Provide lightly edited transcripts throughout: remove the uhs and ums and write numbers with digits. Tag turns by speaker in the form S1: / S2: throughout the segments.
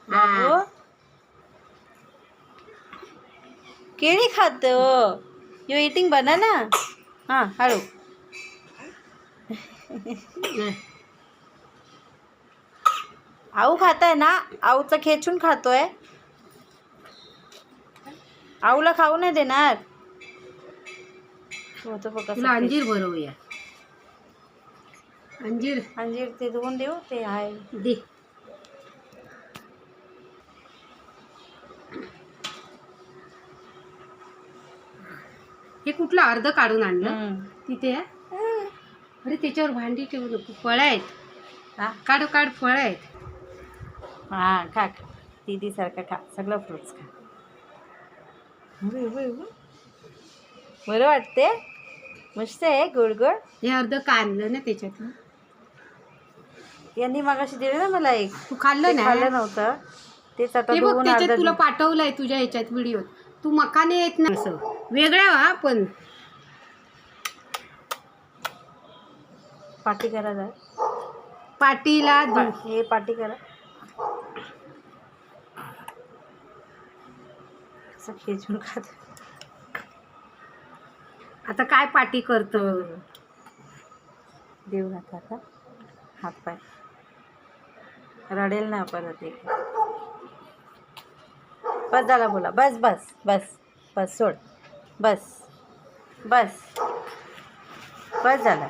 S1: बाबू केळी खातो. You eating banana. हां हळू. आऊ खाताय ना. आऊचं खेचून खातोय. आऊला खाऊ नाही देणार.
S2: तुला अंजीर भरवूया. अंजीर
S1: अंजीर ते धुवून देऊ. ते आहे
S2: दे. हे कुठलं अर्ध काढून आणलं तिथे. अरे त्याच्यावर भांडी ठेवू नको. फळं आहेत.
S1: हा
S2: काढ काढ. फळं आहेत.
S1: हां खा खा. दीदीसारखं खा. सगळं फ्रुट्स खा. बरं वाटते. मस्त आहे. गोड गोड.
S2: हे अर्ध काढलं ना त्याच्यातलं.
S1: यांनी मगाशी दिलं ना मला एक.
S2: तू खाल्लं ना.
S1: खाल्लं नव्हतं तेच आता
S2: हे बघ
S1: दोन
S2: त्याच्यात
S1: अर्धा
S2: तुला पाठवलंय तुझ्या ह्याच्यात व्हिडिओ. तू मकाने येत ना असं वेगळा हा पण.
S1: पाटी करा जा.
S2: पाटीला
S1: हे पाटी करा. असं खेचून खात.
S2: आता काय पाटी करतो.
S1: देऊ नका आता. हात पाय रडेल ना परत. एक बस झाला. बोला बस बस बस बस. सोड. बस बस बस झाला.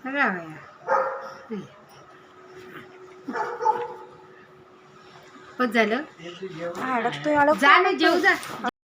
S2: सगळं बस झालं.
S1: अडकतोय.
S2: जा ना जेव जा.